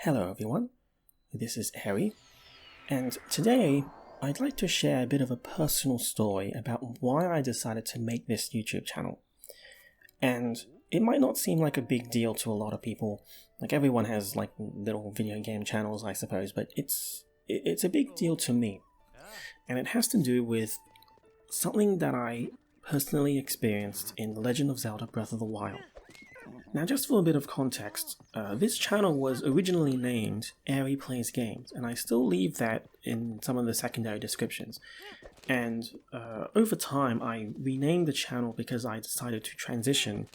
Hello everyone, this is Eiri, and today I'd like to share a bit of a personal story about why I decided to make this YouTube channel. And it might not seem like a big deal to a lot of people, like everyone has like little video game channels I suppose, but it's a big deal to me. And it has to do with something that I personally experienced in The Legend of Zelda Breath of the Wild. Now, just for a bit of context, this channel was originally named Eiri Plays Games, and I still leave that in some of the secondary descriptions. And over time, I renamed the channel because I decided to transition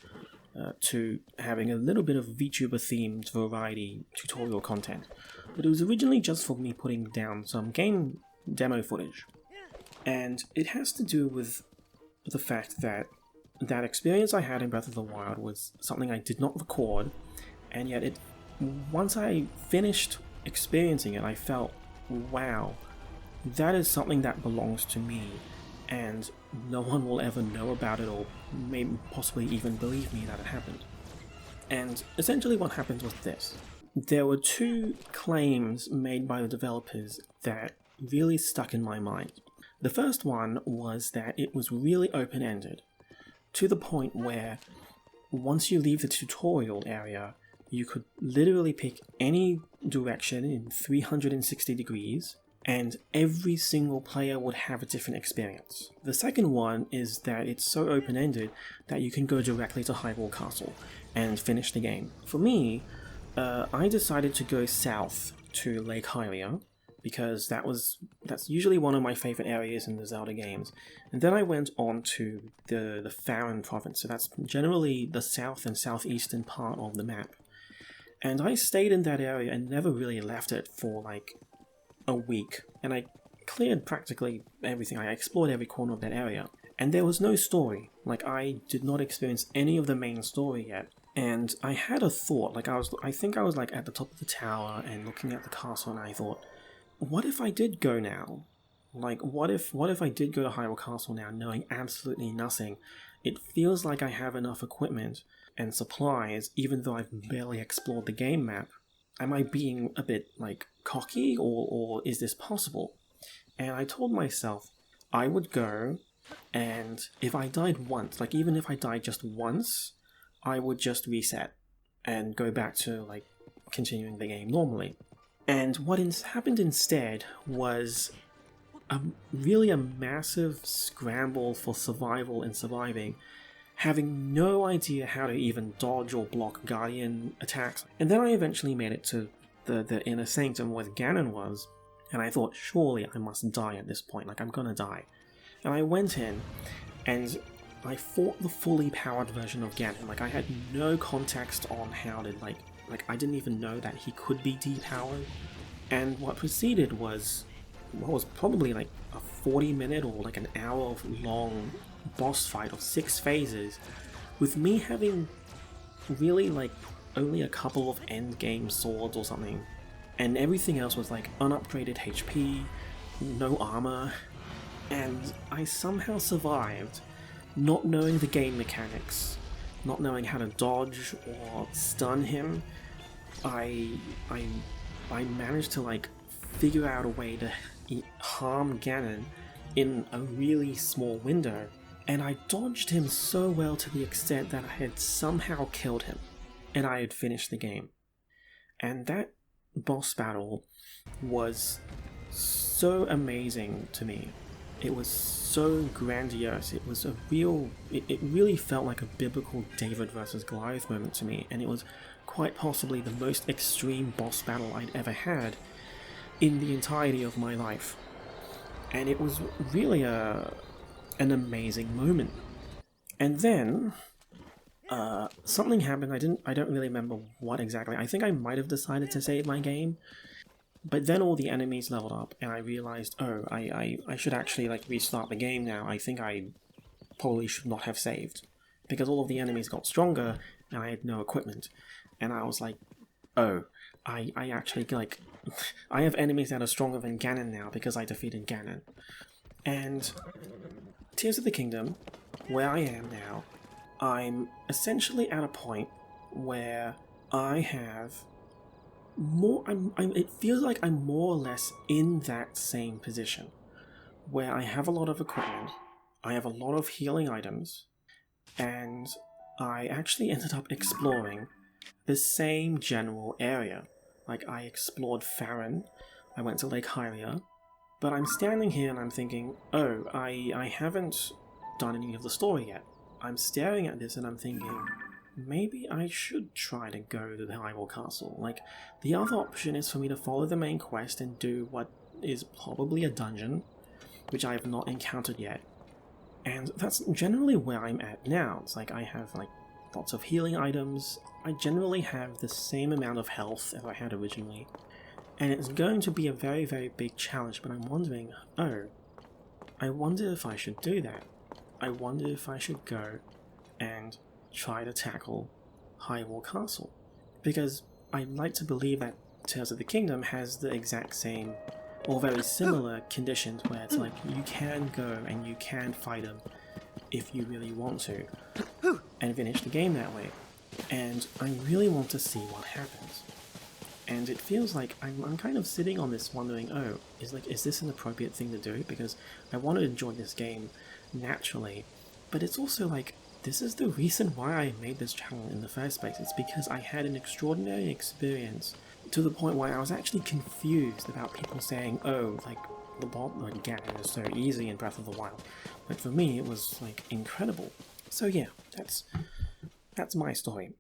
to having a little bit of VTuber-themed variety tutorial content. But it was originally just for me putting down some game demo footage. And it has to do with the fact that experience I had in Breath of the Wild was something I did not record, and yet once I finished experiencing it, I felt, wow, that is something that belongs to me, and no one will ever know about it or maybe possibly even believe me that it happened. And essentially what happened was this. There were two claims made by the developers that really stuck in my mind. The first one was that it was really open-ended, to the point where once you leave the tutorial area, you could literally pick any direction in 360 degrees, and every single player would have a different experience. The second one is that it's so open-ended that you can go directly to Hyrule Castle and finish the game. For me, I decided to go south to Lake Hylia, because that's usually one of my favorite areas in the Zelda games. And then I went on to the Faron province, so that's generally the south and southeastern part of the map. And I stayed in that area and never really left it for like a week. And I cleared practically everything. I explored every corner of that area. And there was no story. Like, I did not experience any of the main story yet. And I had a thought, like I think I was like at the top of the tower and looking at the castle, and I thought, what if I did go now? Like, what if I did go to Hyrule Castle now, knowing absolutely nothing? It feels like I have enough equipment and supplies, even though I've barely explored the game map. Am I being a bit, like, cocky, or is this possible? And I told myself I would go, and if I died once, like, even if I died just once, I would just reset and go back to, like, continuing the game normally. And what happened instead was really a massive scramble for survival and surviving, having no idea how to even dodge or block Guardian attacks. And then I eventually made it to the Inner Sanctum where Ganon was, and I thought, surely I must die at this point, like I'm gonna die. And I went in, and I fought the fully powered version of Ganon. Like, I had no context on how to, like I didn't even know that he could be depowered. And what proceeded was what was probably like a 40-minute or like an hour long boss fight of 6 phases, with me having really like only a couple of endgame swords or something, and everything else was like unupgraded HP, no armor, and I somehow survived, not knowing the game mechanics, not knowing how to dodge or stun him. I managed to like figure out a way to harm Ganon in a really small window, and I dodged him so well to the extent that I had somehow killed him, and I had finished the game. And that boss battle was so amazing to me. It was so grandiose. It was it really felt like a biblical David versus Goliath moment to me, and it was quite possibly the most extreme boss battle I'd ever had in the entirety of my life. And it was really an amazing moment. And then something happened. I don't really remember what exactly. I think I might have decided to save my game, but then all the enemies leveled up, and I realized, oh, I should actually like restart the game now. I think I probably should not have saved, because all of the enemies got stronger and I had no equipment. And I was like, oh, I actually, like, I have enemies that are stronger than Ganon now because I defeated Ganon. And Tears of the Kingdom, where I am now, I'm essentially at a point where I have it feels like I'm more or less in that same position, where I have a lot of equipment, I have a lot of healing items, and I actually ended up exploring the same general area. Like, I explored Farron, I went to Lake Hylia, but I'm standing here and I'm thinking, oh, I haven't done any of the story yet. I'm staring at this and I'm thinking, maybe I should try to go to the Hyrule Castle. Like, the other option is for me to follow the main quest and do what is probably a dungeon, which I have not encountered yet. And that's generally where I'm at now. It's like I have like lots of healing items. I generally have the same amount of health as I had originally. And it's going to be a very, very big challenge, but I'm wondering, I wonder if I should do that. I wonder if I should go and try to tackle Hyrule Castle. Because I'd like to believe that Tears of the Kingdom has the exact same or very similar conditions where it's like you can go and you can fight them if you really want to and finish the game that way. And I really want to see what happens. And it feels like I'm kind of sitting on this wondering, is this an appropriate thing to do? Because I want to enjoy this game naturally, but it's also like, this is the reason why I made this channel in the first place. It's because I had an extraordinary experience to the point where I was actually confused about people saying, like the Ganon is so easy in Breath of the Wild. But for me, it was like incredible. So yeah, that's my story.